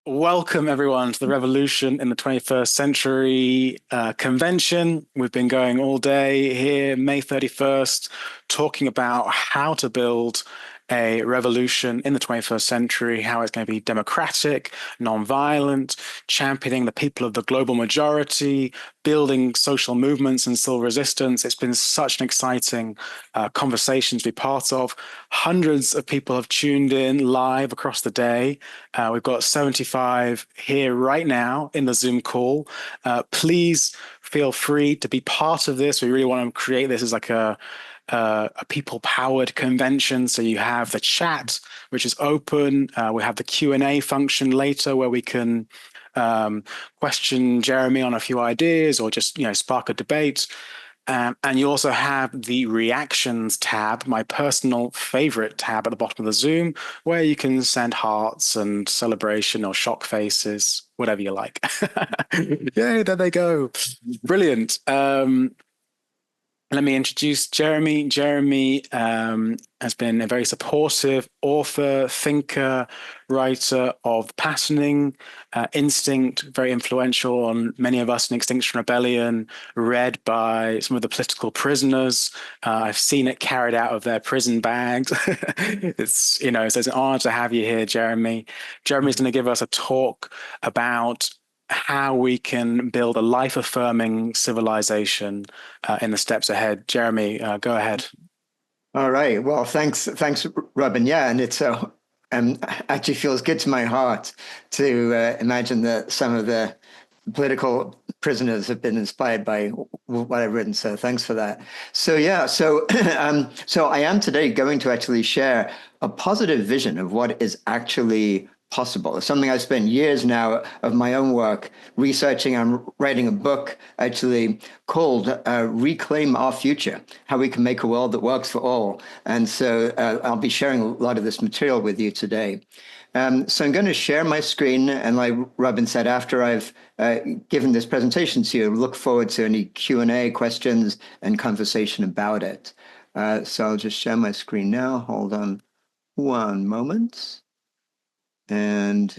Welcome, everyone, to the Revolution in the 21st Century convention. We've been going all day here, May 31st, talking about how to build a revolution in the 21st century, how it's going to be democratic, non-violent, championing the people of the global majority, building social movements and civil resistance. It's been such an exciting conversation to be part of. Hundreds of people have tuned in live across the day. We've got 75 here right now in the Zoom call. Please feel free to be part of this. We really want to create this as like a people-powered convention. So you have the chat, which is open. We have the Q&A function later where we can question Jeremy on a few ideas or just spark a debate. And you also have the reactions tab, my personal favorite tab at the bottom of the Zoom, where you can send hearts and celebration or shock faces, whatever you like. Yay, there they go. Brilliant. Let me introduce Jeremy. Jeremy has been a very supportive author, thinker, writer of Patterning, Instinct, very influential on many of us in Extinction Rebellion, read by some of the political prisoners. I've seen it carried out of their prison bags. So it's an honor to have you here, Jeremy. Jeremy's going to give us a talk about how we can build a life-affirming civilization in the steps ahead. Jeremy, go ahead. All right. Well, thanks, Robin. Yeah, and it's actually feels good to my heart to imagine that some of the political prisoners have been inspired by what I've written. So thanks for that. So yeah, so I am today going to actually share a positive vision of what is actually possible. It's something I've spent years now of my own work researching. I'm writing a book actually called Reclaim Our Future, How We Can Make a World That Works for All. And so I'll be sharing a lot of this material with you today. So I'm going to share my screen. And like Robin said, after I've given this presentation to you, look forward to any Q&A questions and conversation about it. So I'll just share my screen now. Hold on one moment. And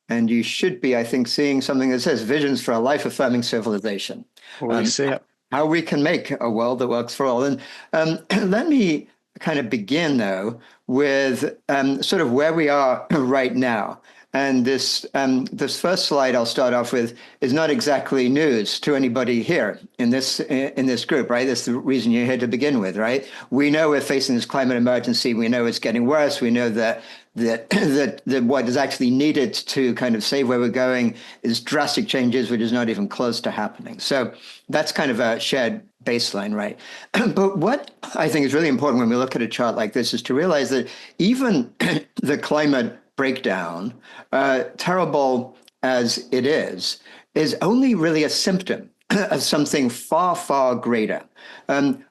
you should be, I think, seeing something that says Visions for a Life-Affirming Civilization. We see it. How we can make a world that works for all. And let me kind of begin, though, with sort of where we are right now. And this first slide I'll start off with is not exactly news to anybody here in this group, right? That's the reason you're here to begin with, right? We know we're facing this climate emergency. We know it's getting worse. We know that what is actually needed to kind of save where we're going is drastic changes, which is not even close to happening. So that's kind of a shared baseline, right? But what I think is really important when we look at a chart like this is to realize that even the climate breakdown, terrible as it is only really a symptom of something far, far greater,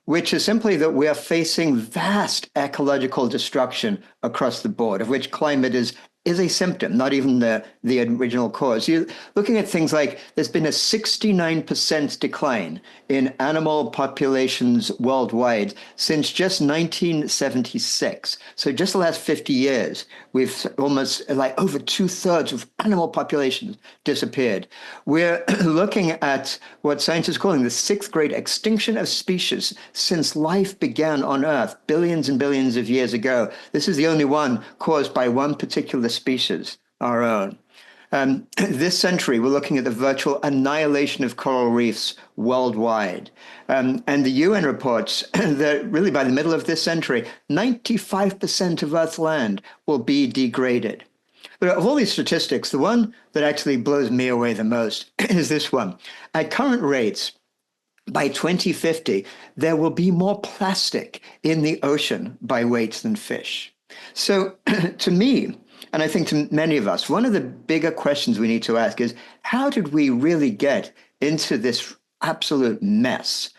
which is simply that we are facing vast ecological destruction across the board, of which climate is a symptom, not even the original cause. You're looking at things like there's been a 69% decline in animal populations worldwide since just 1976. So just the last 50 years, we've almost like over 2/3 of animal populations disappeared. We're looking at what scientists are calling the sixth great extinction of species since life began on Earth billions and billions of years ago. This is the only one caused by one particular species, our own. This century, we're looking at the virtual annihilation of coral reefs worldwide. And the UN reports that really by the middle of this century, 95% of Earth's land will be degraded. But of all these statistics, the one that actually blows me away the most is this one. At current rates, by 2050, there will be more plastic in the ocean by weight than fish. So to me, and I think to many of us, one of the bigger questions we need to ask is, how did we really get into this absolute mess?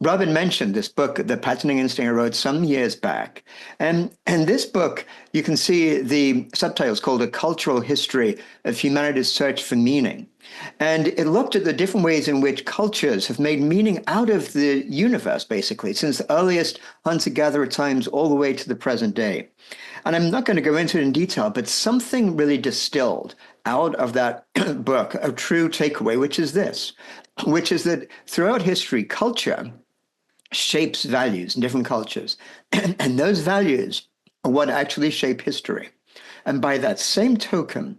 Robin mentioned this book, The Patterning Instinct, I wrote some years back. And this book, you can see the subtitles called A Cultural History of Humanity's Search for Meaning. And it looked at the different ways in which cultures have made meaning out of the universe, basically, since the earliest hunter-gatherer times all the way to the present day. And I'm not going to go into it in detail, but something really distilled out of that book, a true takeaway, which is this, which is that throughout history, culture shapes values in different cultures. And those values are what actually shape history. And by that same token,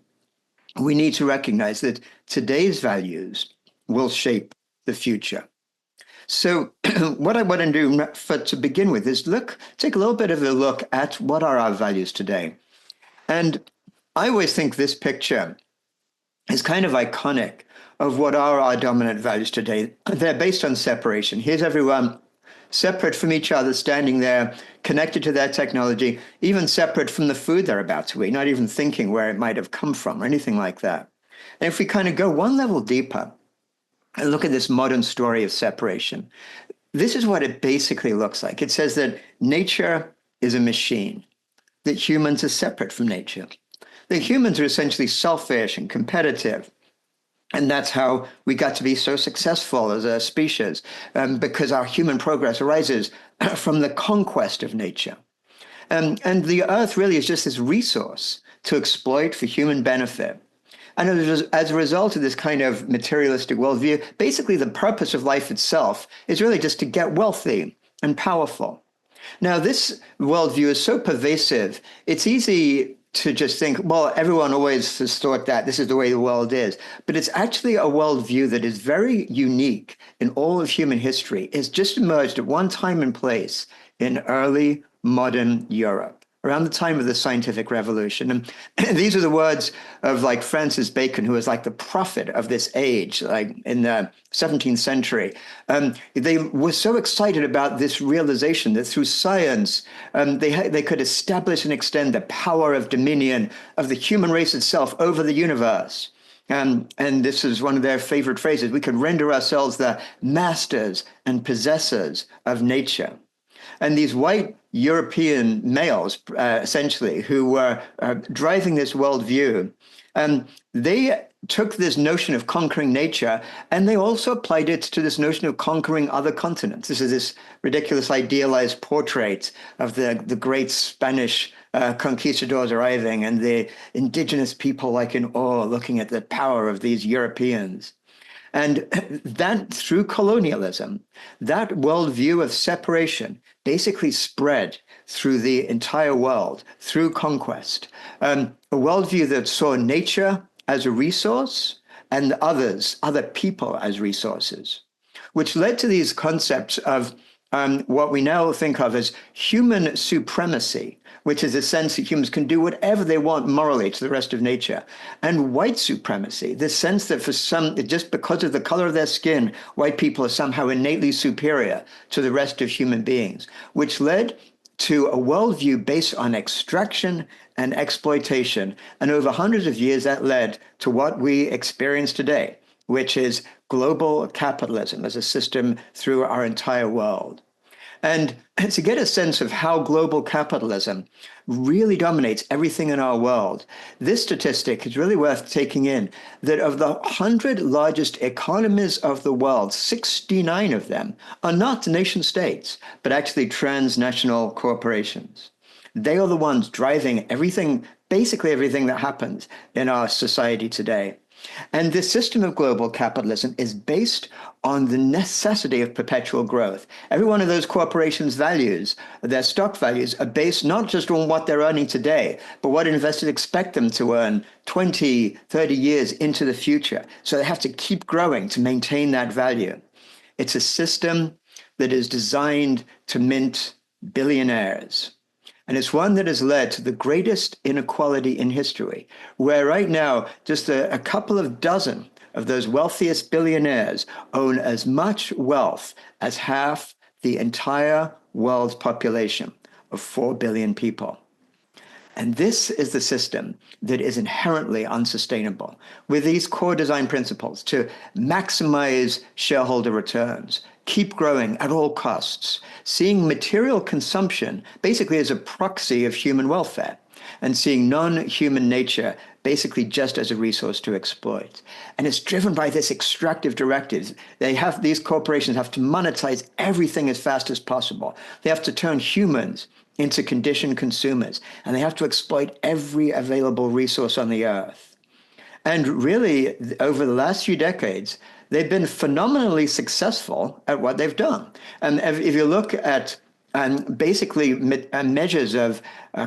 we need to recognize that today's values will shape the future. So what I want to do to begin with is take a little bit of a look at what are our values today. And I always think this picture is kind of iconic of what are our dominant values today. They're based on separation. Here's everyone separate from each other, standing there, connected to their technology, even separate from the food they're about to eat, not even thinking where it might have come from or anything like that. And if we kind of go one level deeper and look at this modern story of separation, this is what it basically looks like. It says that nature is a machine, that humans are separate from nature, that humans are essentially selfish and competitive. And that's how we got to be so successful as a species, because our human progress arises from the conquest of nature. And the earth really is just this resource to exploit for human benefit. And as a result of this kind of materialistic worldview, basically the purpose of life itself is really just to get wealthy and powerful. Now, this worldview is so pervasive, it's easy to just think, well, everyone always has thought that this is the way the world is. But it's actually a worldview that is very unique in all of human history. It's just emerged at one time and place in early modern Europe, around the time of the scientific revolution. And these are the words of like Francis Bacon, who was like the prophet of this age, like in the 17th century. They were so excited about this realization that through science, they could establish and extend the power of dominion of the human race itself over the universe. And this is one of their favorite phrases. We could render ourselves the masters and possessors of nature. And these white European males, essentially, who were driving this worldview, they took this notion of conquering nature and they also applied it to this notion of conquering other continents. This is this ridiculous idealized portrait of the great Spanish conquistadors arriving and the indigenous people like in awe looking at the power of these Europeans. And that through colonialism, that worldview of separation basically spread through the entire world, through conquest. A worldview that saw nature as a resource and other people as resources, which led to these concepts of what we now think of as human supremacy, which is a sense that humans can do whatever they want morally to the rest of nature, and white supremacy, the sense that for some, just because of the color of their skin, white people are somehow innately superior to the rest of human beings, which led to a worldview based on extraction and exploitation. And over hundreds of years, that led to what we experience today, which is global capitalism as a system through our entire world. And to get a sense of how global capitalism really dominates everything in our world, this statistic is really worth taking in, that of the 100 largest economies of the world, 69 of them are not nation states, but actually transnational corporations. They are the ones driving everything, basically everything that happens in our society today. And this system of global capitalism is based on the necessity of perpetual growth. Every one of those corporations' values, their stock values, are based not just on what they're earning today, but what investors expect them to earn 20, 30 years into the future. So they have to keep growing to maintain that value. It's a system that is designed to mint billionaires. And it's one that has led to the greatest inequality in history, where right now, just a couple of dozen of those wealthiest billionaires own as much wealth as half the entire world's population of 4 billion people. And this is the system that is inherently unsustainable, with these core design principles to maximize shareholder returns, keep growing at all costs, seeing material consumption basically as a proxy of human welfare, and seeing non-human nature basically just as a resource to exploit. And it's driven by this extractive directives. These corporations have to monetize everything as fast as possible. They have to turn humans into conditioned consumers, and they have to exploit every available resource on the earth. And really, over the last few decades, they've been phenomenally successful at what they've done. And if you look at basically measures of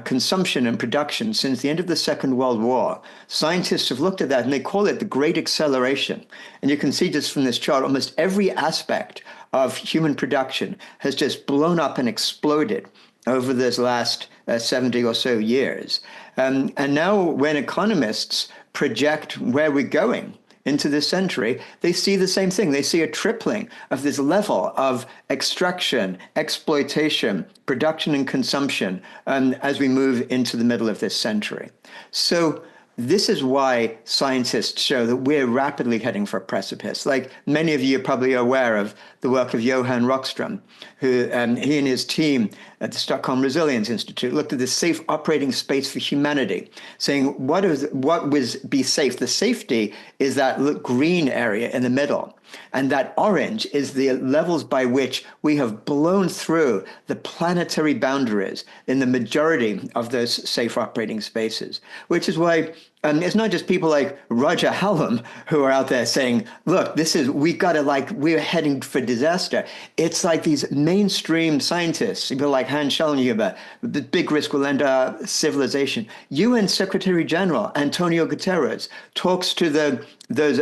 consumption and production since the end of the Second World War, scientists have looked at that and they call it the Great Acceleration. And you can see just from this chart, almost every aspect of human production has just blown up and exploded over this last 70 or so years. And now when economists project where we're going into this century, they see the same thing. They see a tripling of this level of extraction, exploitation, production, and consumption as we move into the middle of this century. So this is why scientists show that we're rapidly heading for a precipice. Like many of you are probably aware of the work of Johan Rockström, who he and his team at the Stockholm Resilience Institute looked at the safe operating space for humanity, saying what was be safe? The safety is that green area in the middle. And that orange is the levels by which we have blown through the planetary boundaries in the majority of those safe operating spaces, which is why it's not just people like Roger Hallam who are out there saying, look, we're heading for disaster. It's like these mainstream scientists, people like Hans Schellnhuber, the big risk will end our civilization. UN Secretary General Antonio Guterres talks to those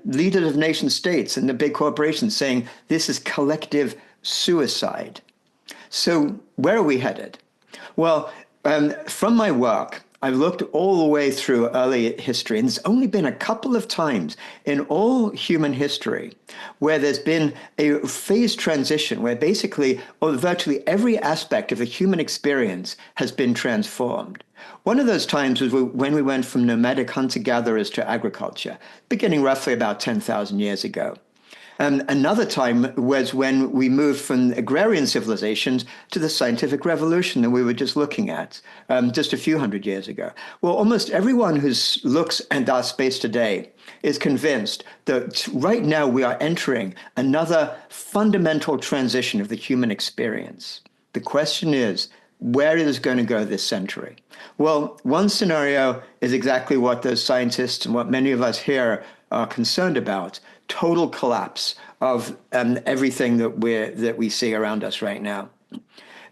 leaders of nation states and the big corporations saying this is collective suicide. So where are we headed? Well, from my work, I've looked all the way through early history, and there's only been a couple of times in all human history where there's been a phase transition where basically or virtually every aspect of the human experience has been transformed. One of those times was when we went from nomadic hunter-gatherers to agriculture, beginning roughly about 10,000 years ago. Another time was when we moved from agrarian civilizations to the scientific revolution that we were just looking at just a few hundred years ago. Well, almost everyone who looks at our space today is convinced that right now we are entering another fundamental transition of the human experience. The question is, where is it going to go this century? Well, one scenario is exactly what those scientists and what many of us here are concerned about: total collapse of everything that we see around us right now.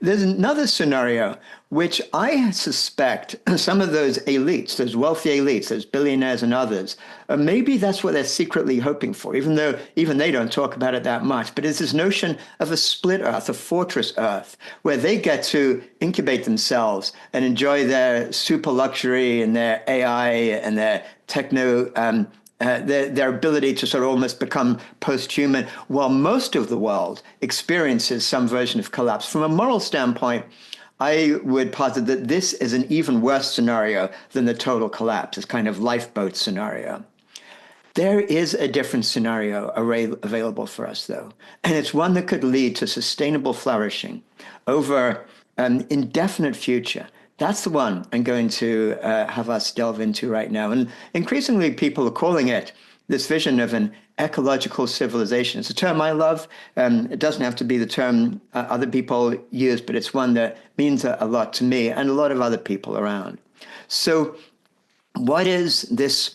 There's another scenario which I suspect some of those elites, those wealthy elites, those billionaires and others, maybe that's what they're secretly hoping for, even though even they don't talk about it that much. But it's this notion of a split Earth, a fortress Earth, where they get to incubate themselves and enjoy their super luxury and their AI and their techno their ability to sort of almost become post-human, while most of the world experiences some version of collapse. From a moral standpoint, I would posit that this is an even worse scenario than the total collapse, this kind of lifeboat scenario. There is a different scenario available for us, though, and it's one that could lead to sustainable flourishing over an indefinite future. That's the one I'm going to have us delve into right now. And increasingly, people are calling it this vision of an ecological civilization. It's a term I love. It doesn't have to be the term other people use, but it's one that means a lot to me and a lot of other people around. So what is this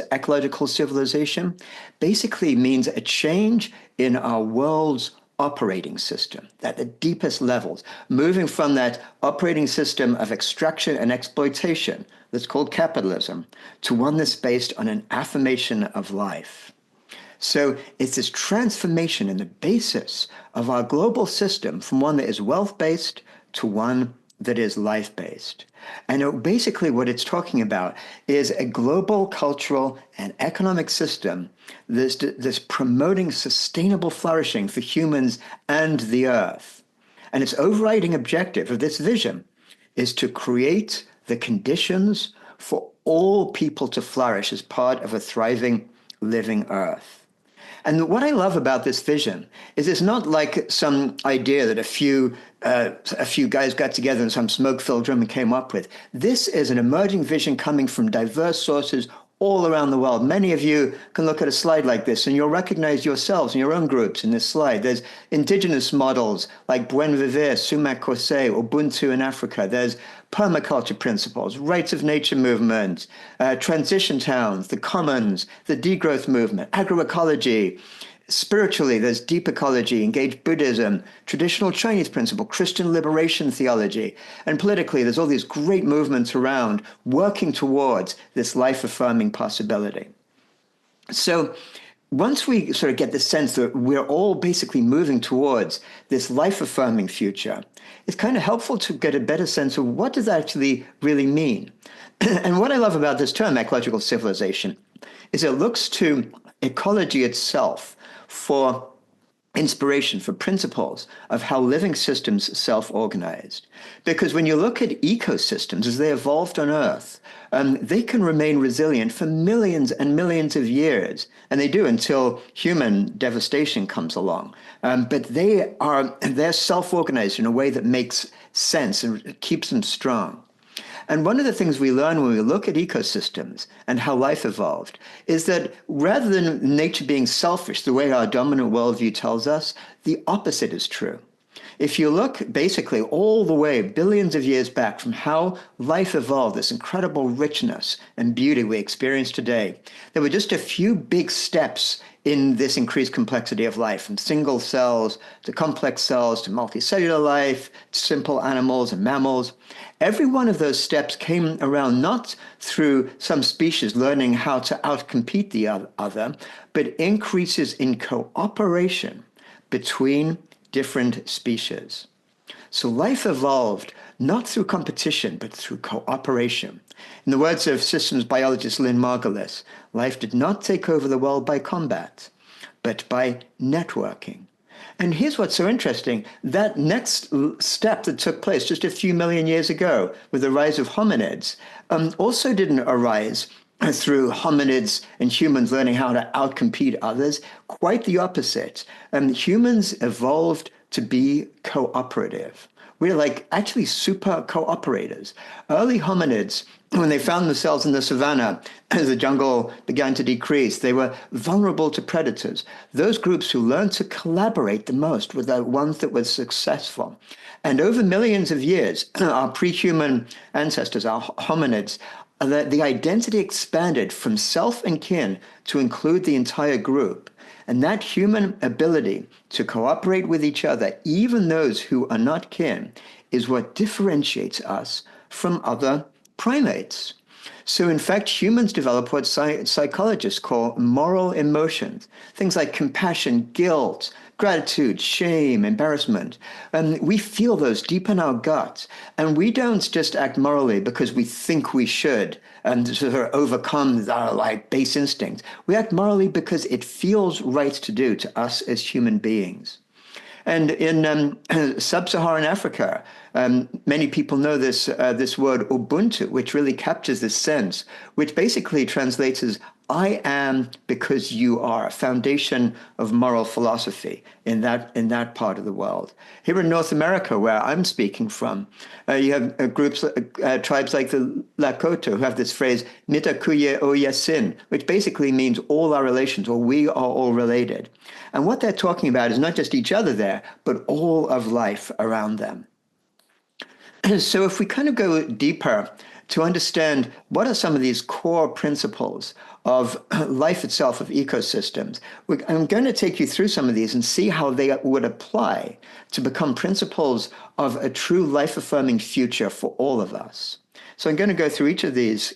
ecological civilization? Basically means a change in our world's operating system at the deepest levels, moving from that operating system of extraction and exploitation that's called capitalism to one that's based on an affirmation of life. So it's this transformation in the basis of our global system from one that is wealth-based to one that is life-based. And basically what it's talking about is a global cultural and economic system that's promoting sustainable flourishing for humans and the earth. And its overriding objective of this vision is to create the conditions for all people to flourish as part of a thriving, living earth. And what I love about this vision is it's not like some idea that a few guys got together in some smoke-filled room and came up with. This is an emerging vision coming from diverse sources all around the world. Many of you can look at a slide like this and you'll recognize yourselves and your own groups in this slide. There's indigenous models like Buen Vivir, Sumac Kose, Ubuntu in Africa. There's permaculture principles, rights of nature movement, transition towns, the commons, the degrowth movement, agroecology. Spiritually, there's deep ecology, engaged Buddhism, traditional Chinese principle, Christian liberation theology. And politically, there's all these great movements around working towards this life-affirming possibility. So once we sort of get the sense that we're all basically moving towards this life-affirming future, it's kind of helpful to get a better sense of what does that actually really mean. And what I love about this term, ecological civilization, is it looks to ecology itself for inspiration, for principles of how living systems self-organized. Because when you look at ecosystems as they evolved on Earth, they can remain resilient for millions and millions of years. And they do until human devastation comes along. But they're self-organized in a way that makes sense and keeps them strong. And one of the things we learn when we look at ecosystems and how life evolved is that rather than nature being selfish, the way our dominant worldview tells us, the opposite is true. If you look basically all the way billions of years back from how life evolved, this incredible richness and beauty we experience today, there were just a few big steps in this increased complexity of life, from single cells to complex cells to multicellular life, to simple animals and mammals. Every one of those steps came around not through some species learning how to outcompete the other, but increases in cooperation between different species. So life evolved not through competition, but through cooperation. In the words of systems biologist Lynn Margulis, life did not take over the world by combat, but by networking. And here's what's so interesting. That next step that took place just a few million years ago with the rise of hominids also didn't arise through hominids and humans learning how to outcompete others. Quite the opposite. Humans evolved to be cooperative. We're like actually super cooperators. Early hominids, when they found themselves in the savannah, as the jungle began to decrease, they were vulnerable to predators. Those groups who learned to collaborate the most were the ones that were successful. And over millions of years, our pre-human ancestors, our hominids, the identity expanded from self and kin to include the entire group. And that human ability to cooperate with each other, even those who are not kin, is what differentiates us from other primates. So in fact, humans develop what psychologists call moral emotions, things like compassion, guilt, gratitude, shame, embarrassment. We feel those deep in our guts. And we don't just act morally because we think we should and sort of overcome our like base instincts. We act morally because it feels right to do to us as human beings. And in sub-Saharan Africa, many people know this word Ubuntu, which really captures this sense, which basically translates as I am because you are, a foundation of moral philosophy in that part of the world. Here in North America, where I'm speaking from, you have tribes like the Lakota who have this phrase, Mitakuye o Yasin, which basically means all our relations, or we are all related. And what they're talking about is not just each other there, but all of life around them. So if we kind of go deeper to understand what are some of these core principles of life itself, of ecosystems, I'm going to take you through some of these and see how they would apply to become principles of a true life-affirming future for all of us. So I'm going to go through each of these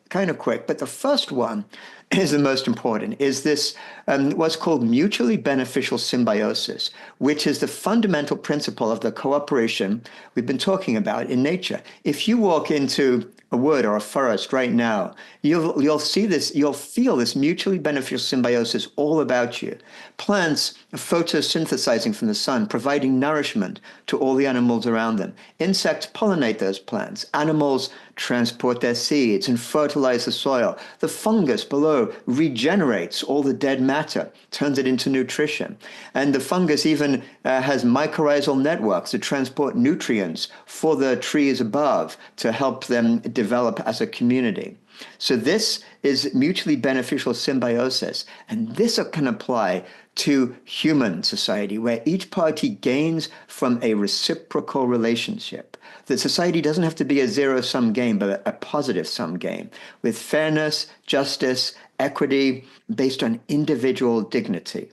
kind of quick, but the first one is the most important, is this what's called mutually beneficial symbiosis, which is the fundamental principle of the cooperation we've been talking about in nature. If you walk into a wood or a forest right now, you'll see this, you'll feel this mutually beneficial symbiosis all about you. Plants photosynthesizing from the sun, providing nourishment to all the animals around them. Insects pollinate those plants. Animals transport their seeds and fertilize the soil. The fungus below regenerates all the dead matter, turns it into nutrition. And the fungus even has mycorrhizal networks that transport nutrients for the trees above to help them develop as a community. So this is mutually beneficial symbiosis. And this can apply to human society, where each party gains from a reciprocal relationship. That society doesn't have to be a zero-sum game, but a positive-sum game with fairness, justice, equity based on individual dignity.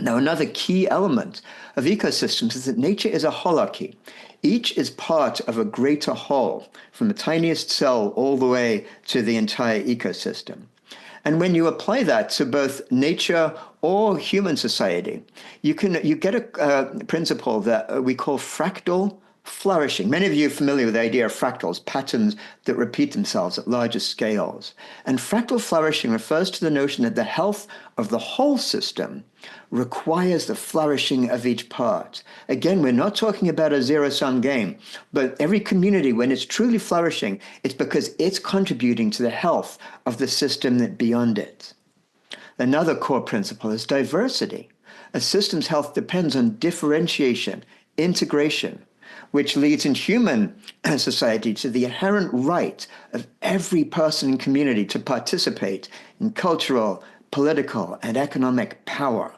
Now, another key element of ecosystems is that nature is a holarchy. Each is part of a greater whole, from the tiniest cell all the way to the entire ecosystem. And when you apply that to both nature or human society, you get a principle that we call fractal flourishing. Many of you are familiar with the idea of fractals, patterns that repeat themselves at larger scales. And fractal flourishing refers to the notion that the health of the whole system requires the flourishing of each part. Again, we're not talking about a zero-sum game, but every community, when it's truly flourishing, it's because it's contributing to the health of the system that beyond it. Another core principle is diversity. A system's health depends on differentiation, integration, which leads in human society to the inherent right of every person and community to participate in cultural, political, and economic power.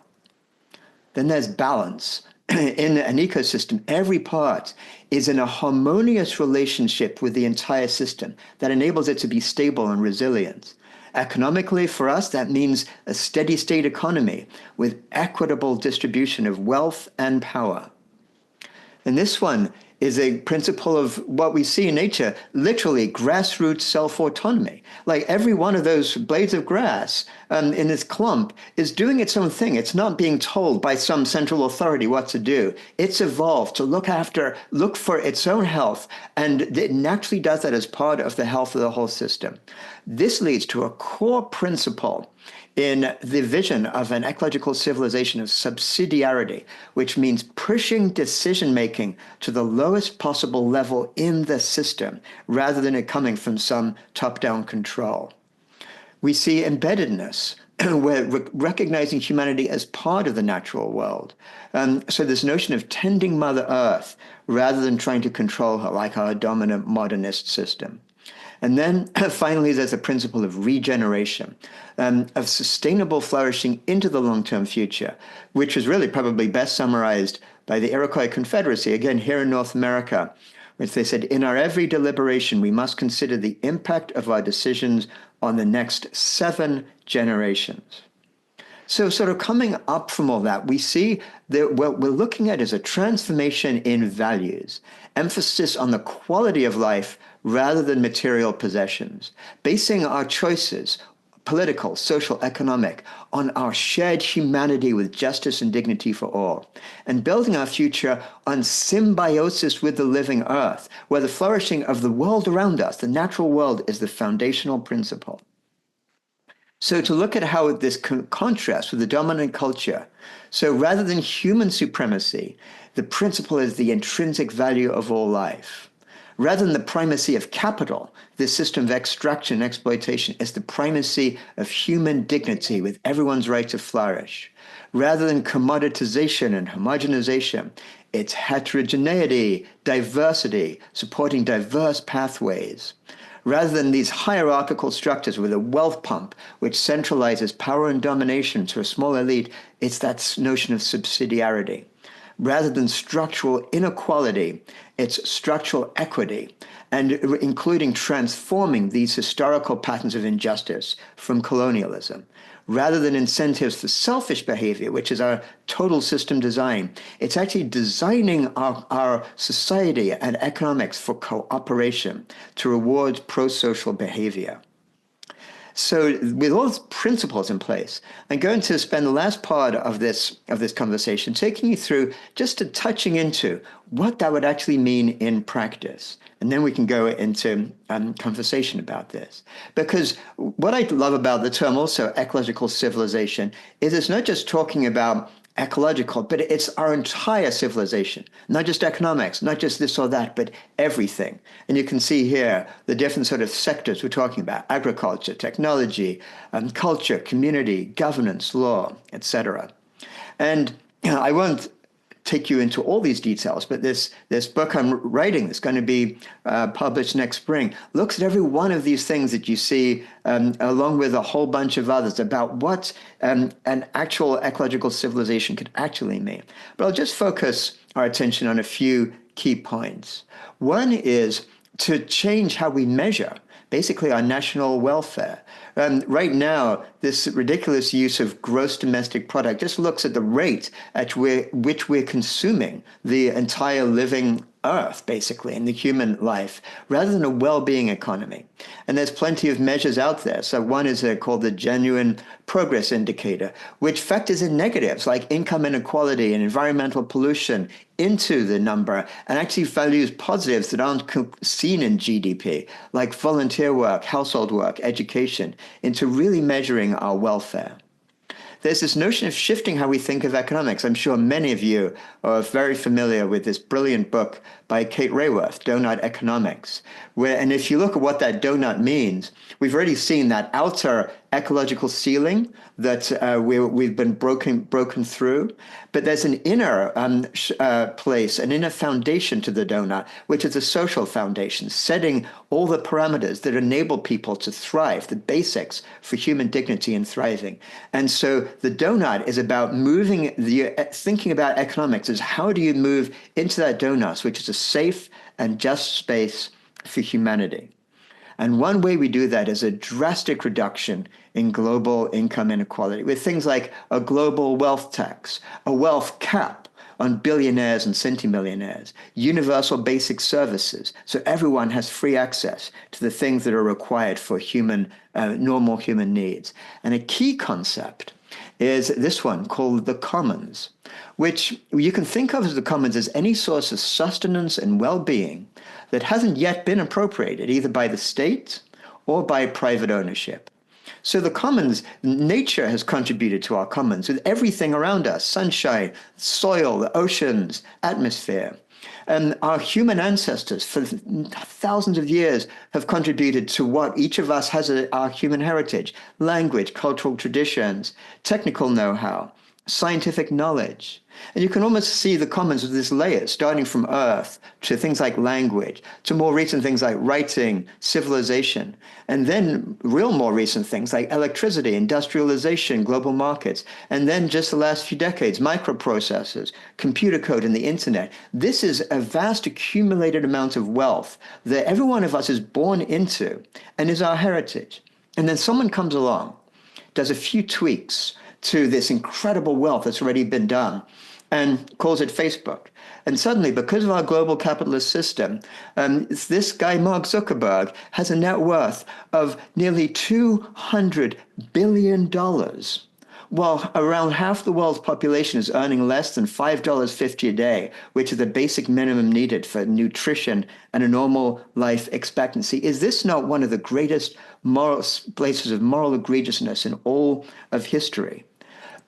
Then there's balance. In an ecosystem, every part is in a harmonious relationship with the entire system that enables it to be stable and resilient. Economically, for us, that means a steady state economy with equitable distribution of wealth and power. And this one is a principle of what we see in nature, literally grassroots self-autonomy. Like every one of those blades of grass in this clump is doing its own thing. It's not being told by some central authority what to do. It's evolved to look for its own health, and it naturally does that as part of the health of the whole system. This leads to a core principle in the vision of an ecological civilization of subsidiarity, which means pushing decision-making to the lowest possible level in the system, rather than it coming from some top-down control. We see embeddedness, we're recognizing humanity as part of the natural world. So this notion of tending Mother Earth, rather than trying to control her like our dominant modernist system. And then finally, there's a principle of regeneration, of sustainable flourishing into the long-term future, which is really probably best summarized by the Iroquois Confederacy, again, here in North America, which they said, in our every deliberation, we must consider the impact of our decisions on the next 7 generations. So sort of coming up from all that, we see that what we're looking at is a transformation in values, emphasis on the quality of life rather than material possessions, basing our choices, political, social, economic, on our shared humanity with justice and dignity for all, and building our future on symbiosis with the living earth, where the flourishing of the world around us, the natural world, is the foundational principle. So to look at how this contrasts with the dominant culture, so rather than human supremacy, the principle is the intrinsic value of all life. Rather than the primacy of capital, this system of extraction and exploitation is the primacy of human dignity with everyone's right to flourish. Rather than commoditization and homogenization, it's heterogeneity, diversity, supporting diverse pathways. Rather than these hierarchical structures with a wealth pump which centralizes power and domination to a small elite, it's that notion of subsidiarity. Rather than structural inequality, it's structural equity, and including transforming these historical patterns of injustice from colonialism. Rather than incentives for selfish behavior, which is our total system design, it's actually designing our society and economics for cooperation to reward pro-social behavior. So with all those principles in place, I'm going to spend the last part of this conversation taking you through just touching into what that would actually mean in practice. And then we can go into conversation about this. Because what I love about the term also ecological civilization is it's not just talking about ecological, but it's our entire civilization, not just economics, not just this or that, but everything. And you can see here the different sort of sectors we're talking about: agriculture, technology, culture, community, governance, law, etc. And I won't take you into all these details, but this book I'm writing that's going to be published next spring looks at every one of these things that you see, along with a whole bunch of others, about what an actual ecological civilization could actually mean. But I'll just focus our attention on a few key points. One is to change how we measure basically our national welfare. Right now, this ridiculous use of gross domestic product just looks at the rate at which we're consuming the entire living earth, basically, in the human life, rather than a well-being economy. And there's plenty of measures out there. So one is called the Genuine Progress Indicator, which factors in negatives like income inequality and environmental pollution into the number and actually values positives that aren't seen in GDP, like volunteer work, household work, education, into really measuring our welfare. There's this notion of shifting how we think of economics. I'm sure many of you are very familiar with this brilliant book by Kate Raworth, Donut Economics, and if you look at what that donut means, we've already seen that outer ecological ceiling that we've been broken through, but there's an inner place, an inner foundation to the donut, which is a social foundation, setting all the parameters that enable people to thrive, the basics for human dignity and thriving. And so the donut is about thinking about economics as how do you move into that donut, which is a safe and just space for humanity. And one way we do that is a drastic reduction in global income inequality with things like a global wealth tax, a wealth cap on billionaires and centimillionaires, universal basic services, so everyone has free access to the things that are required for normal human needs. And a key concept is this one called the commons, which you can think of as the commons as any source of sustenance and well-being that hasn't yet been appropriated either by the state or by private ownership. So the commons, nature has contributed to our commons with everything around us, sunshine, soil, the oceans, atmosphere. And our human ancestors for thousands of years have contributed to what each of us has our human heritage, language, cultural traditions, technical know-how, scientific knowledge. And you can almost see the commons of this layer, starting from earth to things like language, to more recent things like writing, civilization, and then real more recent things like electricity, industrialization, global markets, and then just the last few decades, microprocessors, computer code, and the internet. This is a vast accumulated amount of wealth that every one of us is born into and is our heritage. And then someone comes along, does a few tweaks to this incredible wealth that's already been done, and calls it Facebook. And suddenly, because of our global capitalist system, this guy, Mark Zuckerberg, has a net worth of nearly $200 billion, while around half the world's population is earning less than $5.50 a day, which is the basic minimum needed for nutrition and a normal life expectancy. Is this not one of the greatest places of moral egregiousness in all of history?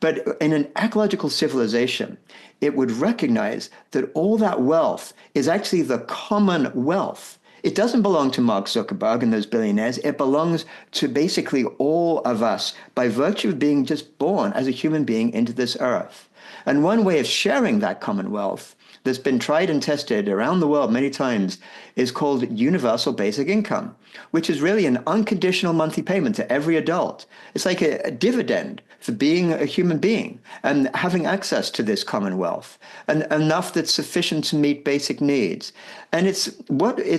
But in an ecological civilization, it would recognize that all that wealth is actually the common wealth. It doesn't belong to Mark Zuckerberg and those billionaires. It belongs to basically all of us by virtue of being just born as a human being into this earth. And one way of sharing that common wealth that's been tried and tested around the world many times is called universal basic income, which is really an unconditional monthly payment to every adult. It's like a dividend for being a human being and having access to this commonwealth, and enough that's sufficient to meet basic needs. And it's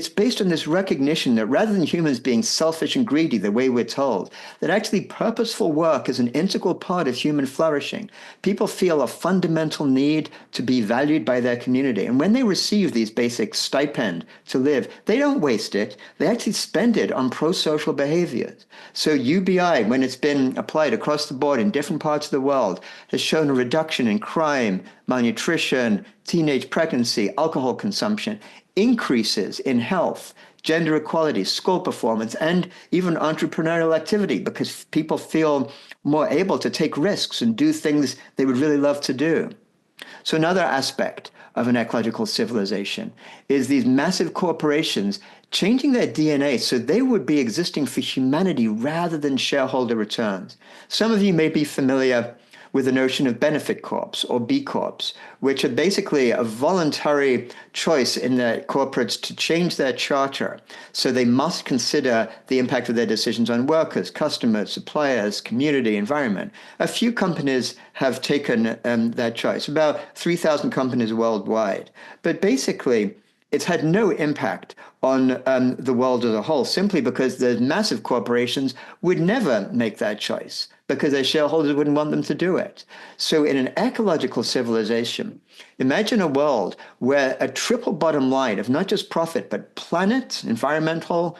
based on this recognition that rather than humans being selfish and greedy the way we're told, that actually purposeful work is an integral part of human flourishing. People feel a fundamental need to be valued by their community. And when they receive these basic stipend to live, they don't waste it. They actually spend it on pro-social behaviors. So UBI, when it's been applied across the board in different parts of the world, has shown a reduction in crime, malnutrition, teenage pregnancy, alcohol consumption, increases in health, gender equality, school performance, and even entrepreneurial activity, because people feel more able to take risks and do things they would really love to do. So another aspect of an ecological civilization is these massive corporations changing their DNA so they would be existing for humanity rather than shareholder returns. Some of you may be familiar with the notion of benefit corps or B Corps, which are basically a voluntary choice in the corporates to change their charter. So they must consider the impact of their decisions on workers, customers, suppliers, community, environment. A few companies have taken that choice, about 3,000 companies worldwide. But basically, it's had no impact on the world as a whole, simply because the massive corporations would never make that choice because their shareholders wouldn't want them to do it. So in an ecological civilization, imagine a world where a triple bottom line of not just profit, but planet, environmental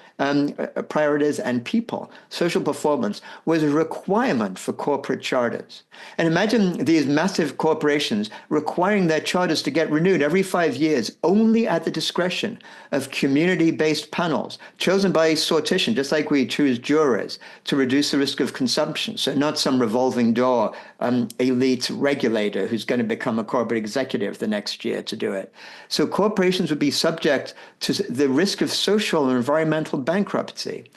priorities, and people, social performance, was a requirement for corporate charters. And imagine these massive corporations requiring their charters to get renewed every 5 years, only at the discretion of community-based panels chosen by a sortition, just like we choose jurors to reduce the risk of consumption. So not some revolving door elite regulator who's going to become a corporate executive the next year to do it. So corporations would be subject to the risk of social and environmental bankruptcy.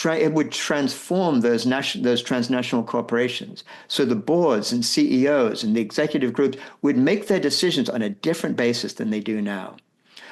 It would transform those transnational corporations. So the boards and CEOs and the executive groups would make their decisions on a different basis than they do now.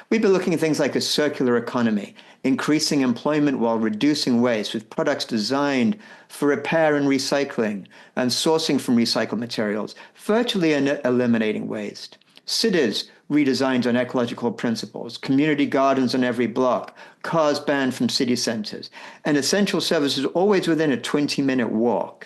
We'd be looking at things like a circular economy, increasing employment while reducing waste with products designed for repair and recycling and sourcing from recycled materials, virtually eliminating waste. Cities redesigned on ecological principles, community gardens on every block, cars banned from city centers, and essential services always within a 20-minute walk.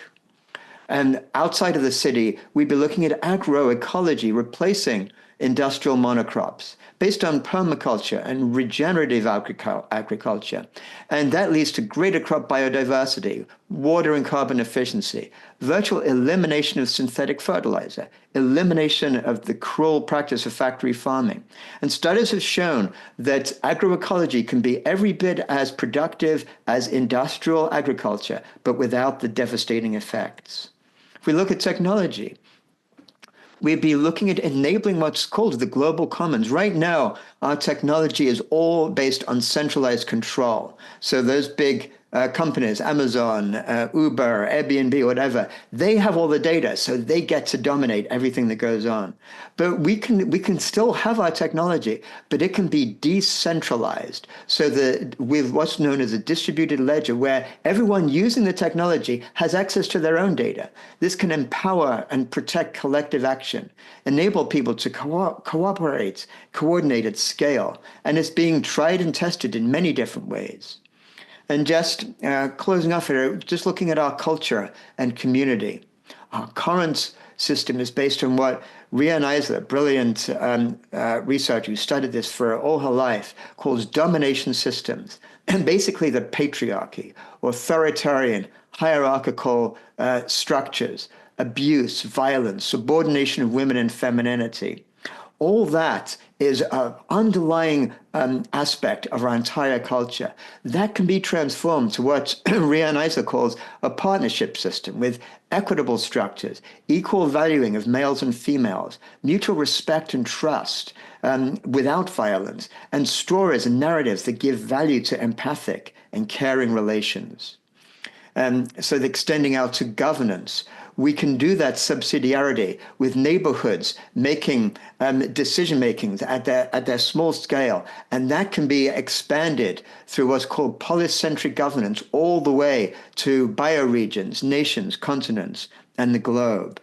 And outside of the city, we'd be looking at agroecology replacing industrial monocrops based on permaculture and regenerative agriculture. And that leads to greater crop biodiversity, water and carbon efficiency, virtual elimination of synthetic fertilizer, elimination of the cruel practice of factory farming. And studies have shown that agroecology can be every bit as productive as industrial agriculture, but without the devastating effects. If we look at technology, we'd be looking at enabling what's called the global commons. Right now, our technology is all based on centralized control. So those big companies, Amazon, Uber, Airbnb, whatever, they have all the data, so they get to dominate everything that goes on. But we can still have our technology, but it can be decentralized. So that with what's known as a distributed ledger, where everyone using the technology has access to their own data. This can empower and protect collective action, enable people to cooperate, coordinate at scale, and it's being tried and tested in many different ways. And just closing off here, just looking at our culture and community. Our current system is based on what Ria Neisler, brilliant researcher who studied this for all her life, calls domination systems. And basically the patriarchy, authoritarian, hierarchical structures, abuse, violence, subordination of women and femininity. All that is an underlying aspect of our entire culture. That can be transformed to what Ria Neisler calls a partnership system with equitable structures, equal valuing of males and females, mutual respect and trust without violence, and stories and narratives that give value to empathic and caring relations. So extending out to governance, we can do that subsidiarity with neighborhoods making decision makings at their small scale, and that can be expanded through what's called polycentric governance all the way to bioregions, nations, continents, and the globe.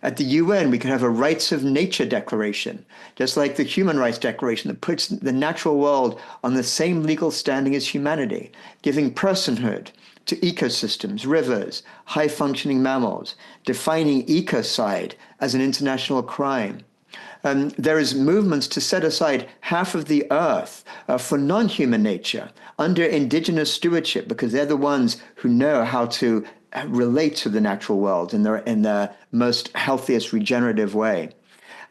At the UN, we can have a Rights of Nature Declaration, just like the Human Rights Declaration that puts the natural world on the same legal standing as humanity, giving personhood to ecosystems, rivers, high-functioning mammals, defining ecocide as an international crime. There is movements to set aside half of the earth for non-human nature under indigenous stewardship, because they're the ones who know how to relate to the natural world in the most healthiest regenerative way.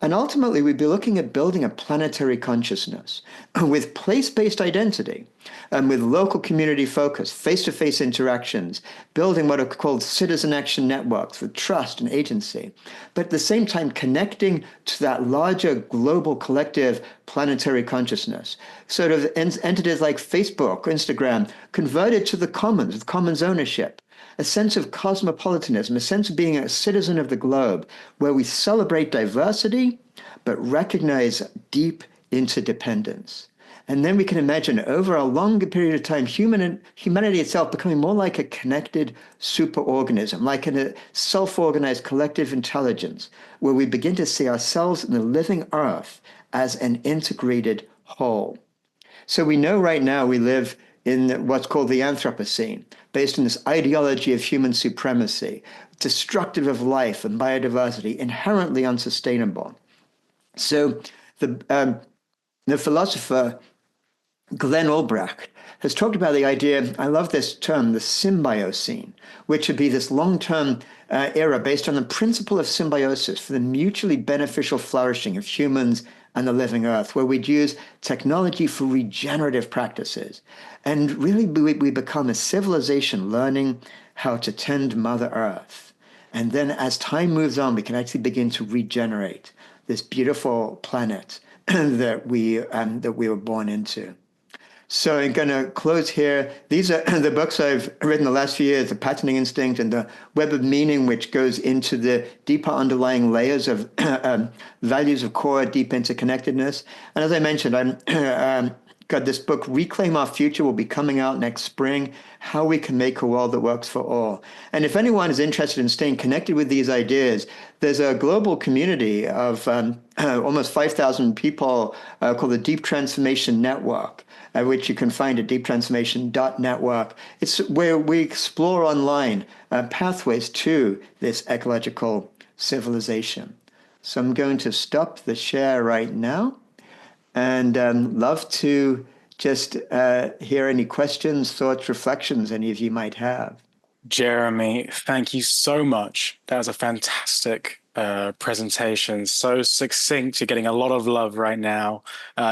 And ultimately, we'd be looking at building a planetary consciousness with place-based identity. with local community focus, face-to-face interactions, building what are called citizen action networks with trust and agency, but at the same time connecting to that larger global collective planetary consciousness. Sort of entities like Facebook, Instagram, converted to the commons, with commons ownership, a sense of cosmopolitanism, a sense of being a citizen of the globe, where we celebrate diversity, but recognize deep interdependence. And then we can imagine over a longer period of time, humanity itself becoming more like a connected superorganism, like a self-organized collective intelligence, where we begin to see ourselves in the living earth as an integrated whole. So we know right now we live in what's called the Anthropocene, based on this ideology of human supremacy, destructive of life and biodiversity, inherently unsustainable. So the philosopher Glenn Albrecht has talked about the idea, I love this term, the Symbiocene, which would be this long-term era based on the principle of symbiosis for the mutually beneficial flourishing of humans and the living earth, where we'd use technology for regenerative practices. And really we become a civilization learning how to tend Mother Earth. And then as time moves on, we can actually begin to regenerate this beautiful planet that we were born into. So I'm going to close here. These are the books I've written the last few years, The Patterning Instinct and The Web of Meaning, which goes into the deeper underlying layers of values of core deep interconnectedness. And as I mentioned, I'm got this book, Reclaim Our Future, will be coming out next spring, How We Can Make a World That Works for All. And if anyone is interested in staying connected with these ideas, there's a global community of almost 5,000 people called the Deep Transformation Network, which you can find at deeptransformation.network. It's where we explore online pathways to this ecological civilization. So I'm going to stop the share right now and love to just hear any questions, thoughts, reflections any of you might have. Jeremy, thank you so much. That was a fantastic presentation. So succinct. You're getting a lot of love right now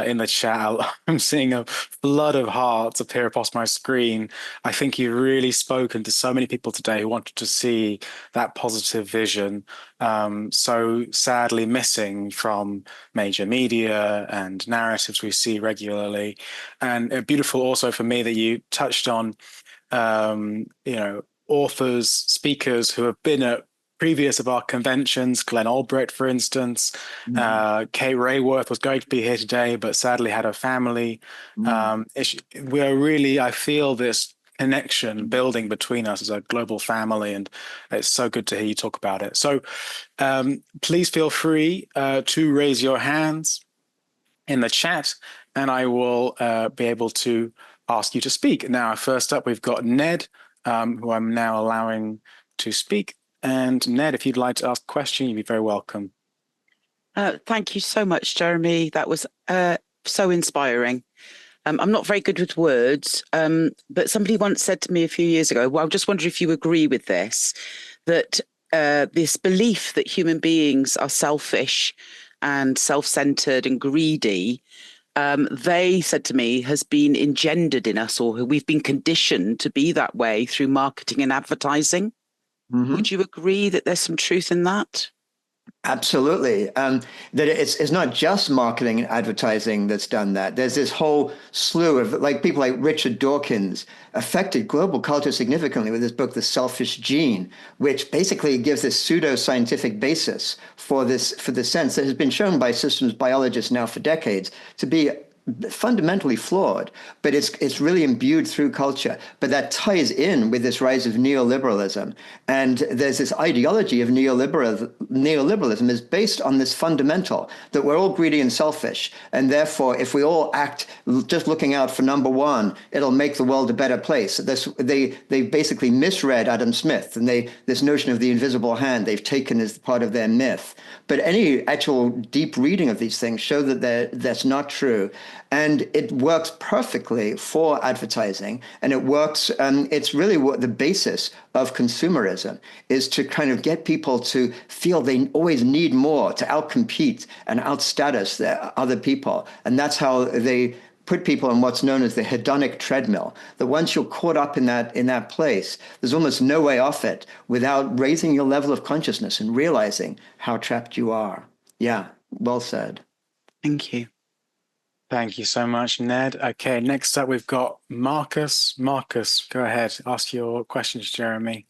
in the chat. I'm seeing a flood of hearts appear across my screen. I think you've really spoken to so many people today who wanted to see that positive vision. So sadly missing from major media and narratives we see regularly. And beautiful also for me that you touched on, authors, speakers who have been at previous of our conventions, Glenn Albrecht, for instance. Kate Rayworth was going to be here today, but sadly had a family issue. We're really, I feel this connection building between us as a global family, and it's so good to hear you talk about it. So please feel free to raise your hands in the chat, and I will be able to ask you to speak. Now, first up, we've got Ned, who I'm now allowing to speak. And Ned, if you'd like to ask a question, you'd be very welcome. Thank you so much, Jeremy. That was so inspiring. I'm not very good with words, but somebody once said to me a few years ago, well, I just wonder if you agree with this, that this belief that human beings are selfish and self-centered and greedy, they said to me, has been engendered in us, or we've been conditioned to be that way through marketing and advertising. Would you agree that there's some truth in that? Absolutely. That it's not just marketing and advertising that's done that. There's this whole slew of people like Richard Dawkins affected global culture significantly with his book, The Selfish Gene, which basically gives this pseudo-scientific basis for the sense that has been shown by systems biologists now for decades to be fundamentally flawed, but it's really imbued through culture. But that ties in with this rise of neoliberalism. And there's this ideology of neoliberalism is based on this fundamental that we're all greedy and selfish. And therefore, if we all act just looking out for number one, it'll make the world a better place. They basically misread Adam Smith, and this notion of the invisible hand they've taken as part of their myth. But any actual deep reading of these things show that that's not true. And it works perfectly for advertising. And it works, it's really what the basis of consumerism is, to kind of get people to feel they always need more to outcompete and outstatus other people. And that's how they put people on what's known as the hedonic treadmill, that once you're caught up in that place, there's almost no way off it without raising your level of consciousness and realizing how trapped you are. Yeah, well said. Thank you. Thank you so much, Ned. Okay, next up we've got Marcus. Marcus, go ahead. Ask your questions, Jeremy.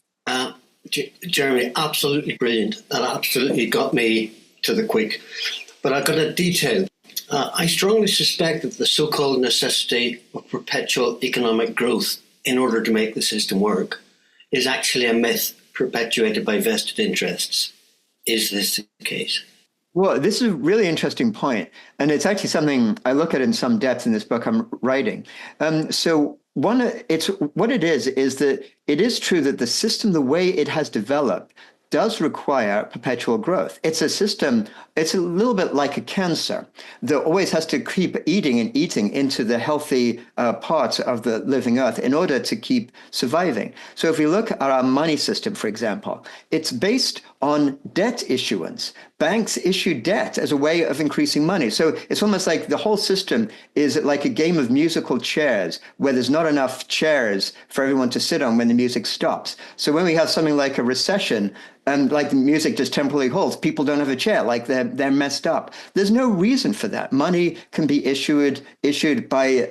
Jeremy, absolutely brilliant. That absolutely got me to the quick. But I've got a detail. I strongly suspect that the so-called necessity of perpetual economic growth in order to make the system work is actually a myth perpetuated by vested interests. Is this the case? Well, this is a really interesting point, and it's actually something I look at in some depth in this book I'm writing. What it is that it is true that the system, the way it has developed, does require perpetual growth. It's a system, it's a little bit like a cancer that always has to keep eating and eating into the healthy parts of the living earth in order to keep surviving. So if we look at our money system, for example, it's based on debt issuance. Banks issue debt as a way of increasing money. So it's almost like the whole system is like a game of musical chairs where there's not enough chairs for everyone to sit on when the music stops. So when we have something like a recession, and like the music just temporarily halts, people don't have a chair, like they're messed up. There's no reason for that. Money can be issued by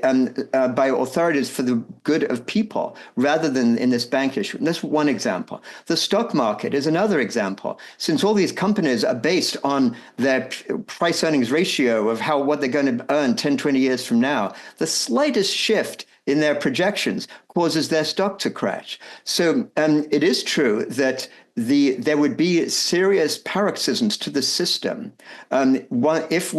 authorities for the good of people, rather than in this bank issue. And that's one example. The stock market is another example. Since all these companies are based on their price earnings ratio of what they're going to earn 10, 20 years from now, the slightest shift in their projections causes their stock to crash. So it is true that there would be serious paroxysms to the system if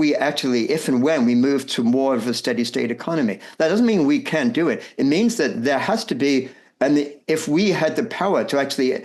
and when we move to more of a steady state economy. That doesn't mean we can't do it. It means that there has to be, and if we had the power to actually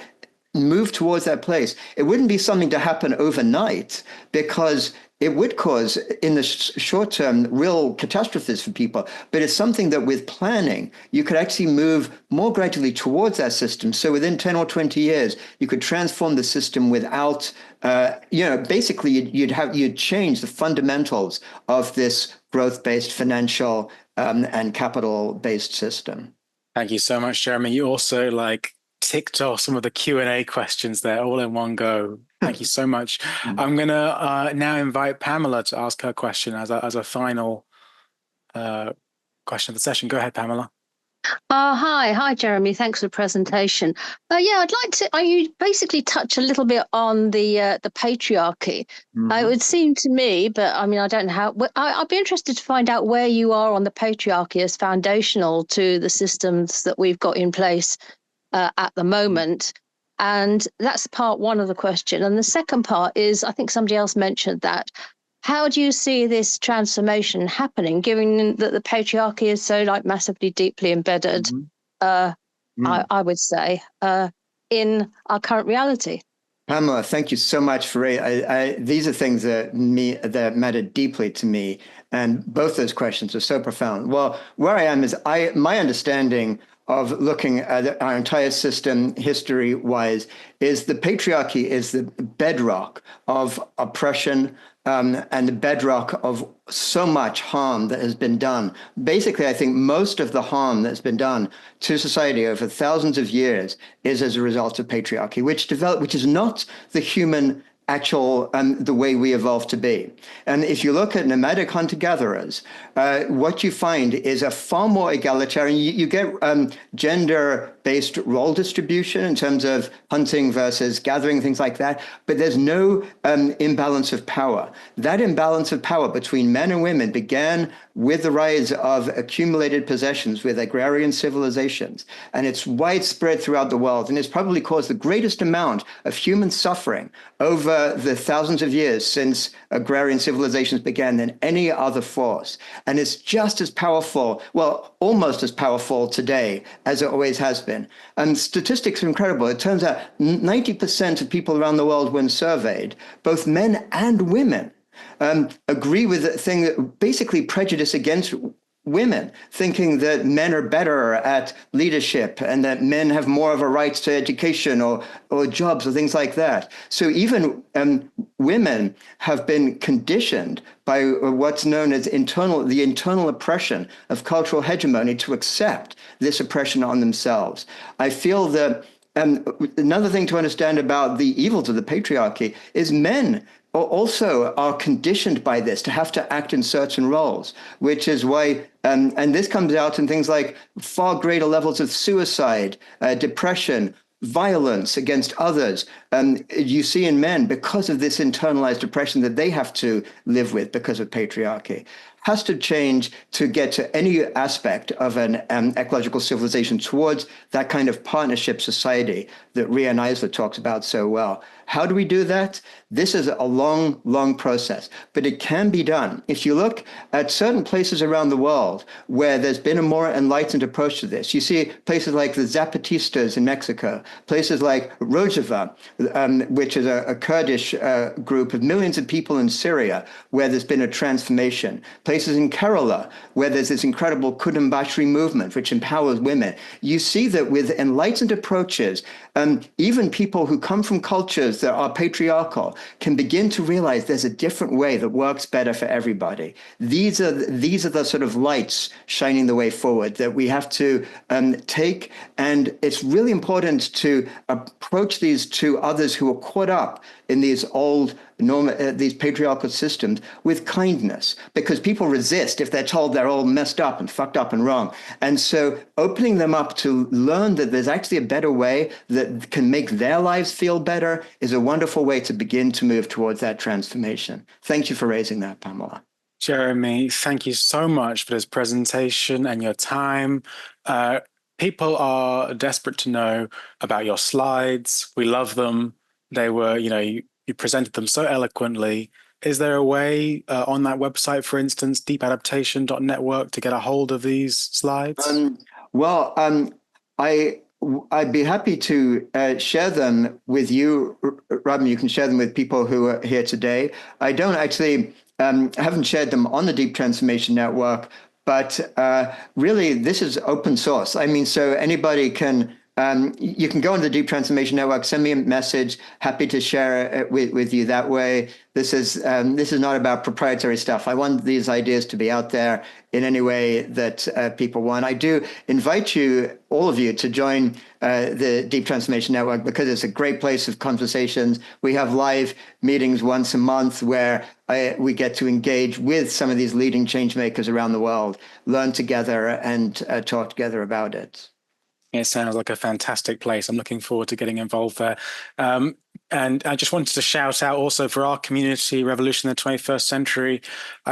move towards that place, it wouldn't be something to happen overnight, because it would cause, in the short term, real catastrophes for people. But it's something that with planning, you could actually move more gradually towards that system. So within 10 or 20 years, you could transform the system without, basically you'd change the fundamentals of this growth-based financial and capital-based system. Thank you so much, Jeremy. You also ticked off some of the Q&A questions there all in one go. Thank you so much. I'm going to now invite Pamela to ask her question as a final question of the session. Go ahead, Pamela. Hi, Jeremy. Thanks for the presentation. I'd like to. You basically touch a little bit on the patriarchy. Mm-hmm. It would seem to me, but I mean, I don't know how. I'd be interested to find out where you are on the patriarchy as foundational to the systems that we've got in place at the moment. And that's part one of the question. And the second part is, I think somebody else mentioned that. How do you see this transformation happening, given that the patriarchy is so massively deeply embedded, I would say, in our current reality? Pamela, thank you so much for it. These are things that matter deeply to me, and both those questions are so profound. Well, where I am is my understanding of looking at our entire system history-wise is the patriarchy is the bedrock of oppression and the bedrock of so much harm that has been done. Basically, I think most of the harm that's been done to society over thousands of years is as a result of patriarchy, which is not the human actual the way we evolved to be. And if you look at nomadic hunter-gatherers, what you find is a far more egalitarian. You get gender-based role distribution in terms of hunting versus gathering, things like that, but there's no imbalance of power. That imbalance of power between men and women began with the rise of accumulated possessions with agrarian civilizations, and it's widespread throughout the world, and it's probably caused the greatest amount of human suffering over the thousands of years since agrarian civilizations began than any other force. And it's just as powerful, well, almost as powerful today as it always has been. And statistics are incredible. It turns out 90% of people around the world, when surveyed, both men and women, agree with the thing that basically prejudice against women, thinking that men are better at leadership and that men have more of a right to education or jobs or things like that. So even women have been conditioned by what's known as the internal oppression of cultural hegemony to accept this oppression on themselves. I feel that another thing to understand about the evils of the patriarchy is men also are conditioned by this to have to act in certain roles, which is why, and this comes out in things like far greater levels of suicide, depression, violence against others. You see in men because of this internalized oppression that they have to live with because of patriarchy. Has to change to get to any aspect of an ecological civilization towards that kind of partnership society that Ria and Isla talked about so well. How do we do that? This is a long, long process, but it can be done. If you look at certain places around the world where there's been a more enlightened approach to this, you see places like the Zapatistas in Mexico, places like Rojava, which is a Kurdish group of millions of people in Syria, where there's been a transformation. Places in Kerala, where there's this incredible Kudumbashri movement, which empowers women. You see that with enlightened approaches, even people who come from cultures that are patriarchal can begin to realize there's a different way that works better for everybody. These are the sort of lights shining the way forward that we have to take. And it's really important to approach these to others who are caught up in these old these patriarchal systems with kindness, because people resist if they're told they're all messed up and fucked up and wrong. And so opening them up to learn that there's actually a better way that can make their lives feel better is a wonderful way to begin to move towards that transformation. Thank you for raising that, Pamela. Jeremy, thank you so much for this presentation and your time. People are desperate to know about your slides. We love them. They were, you presented them so eloquently. Is there a way on that website, for instance, deepadaptation.network, to get a hold of these slides? I'd be happy to share them with you, Robin. You can share them with people who are here today. I don't actually haven't shared them on the Deep Transformation Network, but really this is open source. I mean, so anybody can. You can go on the Deep Transformation Network, send me a message. Happy to share it with you that way. This is not about proprietary stuff. I want these ideas to be out there in any way that people want. I do invite you, all of you, to join the Deep Transformation Network because it's a great place of conversations. We have live meetings once a month where we get to engage with some of these leading change makers around the world, learn together and talk together about it. It sounds like a fantastic place. I'm looking forward to getting involved there. And I just wanted to shout out also for our community, Revolution in the 21st Century.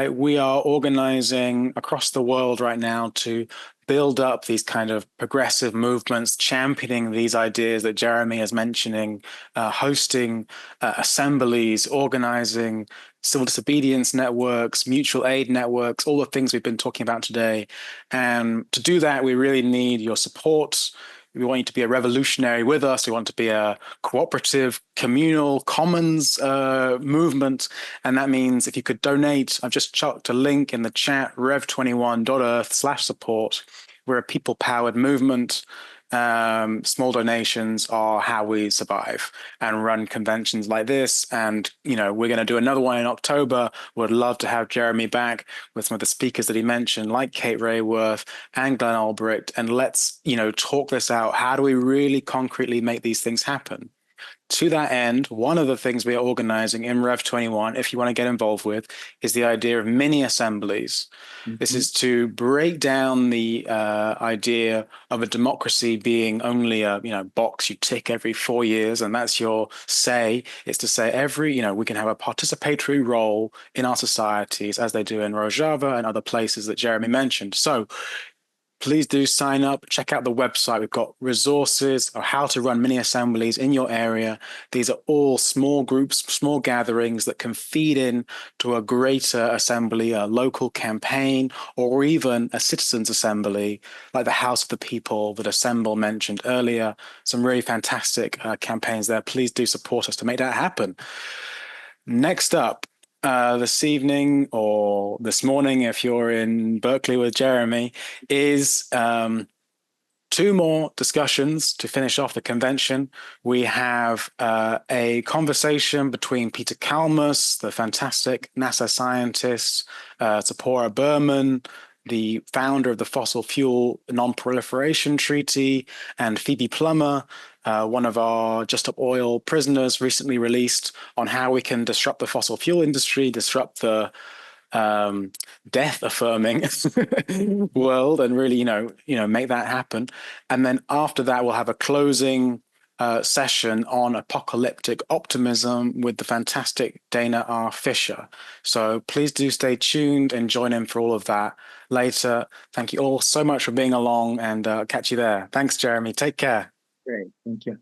We are organizing across the world right now to build up these kind of progressive movements, championing these ideas that Jeremy is mentioning, hosting assemblies, organizing civil disobedience networks, mutual aid networks, all the things we've been talking about today. And to do that, we really need your support. We want you to be a revolutionary with us. We want to be a cooperative, communal, commons movement. And that means if you could donate, I've just chucked a link in the chat, rev21.earth/support. We're a people-powered movement. Small donations are how we survive and run conventions like this. And, we're going to do another one in October. Would love to have Jeremy back with some of the speakers that he mentioned, like Kate Rayworth and Glenn Albrecht. And let's, talk this out. How do we really concretely make these things happen? To that end, one of the things we are organizing in Rev21, if you want to get involved with, is the idea of mini assemblies. Mm-hmm. This is to break down the idea of a democracy being only a box you tick every 4 years, and that's your say. It's to say we can have a participatory role in our societies as they do in Rojava and other places that Jeremy mentioned. So please do sign up, check out the website. We've got resources on how to run mini assemblies in your area. These are all small groups, small gatherings that can feed in to a greater assembly, a local campaign, or even a citizens' assembly, like the House of the People that Assemble mentioned earlier. Some really fantastic campaigns there. Please do support us to make that happen. Next up, this evening or this morning, if you're in Berkeley with Jeremy, is two more discussions to finish off the convention. We have a conversation between Peter Kalmus, the fantastic NASA scientist, Zipporah Berman, the founder of the Fossil Fuel Non-Proliferation Treaty, and Phoebe Plummer, one of our Just Stop Oil prisoners, recently released, on how we can disrupt the fossil fuel industry, disrupt the death affirming world, and really, make that happen. And then after that, we'll have a closing session on apocalyptic optimism with the fantastic Dana R. Fisher. So please do stay tuned and join in for all of that later. Thank you all so much for being along, and catch you there. Thanks, Jeremy. Take care. Great. Thank you.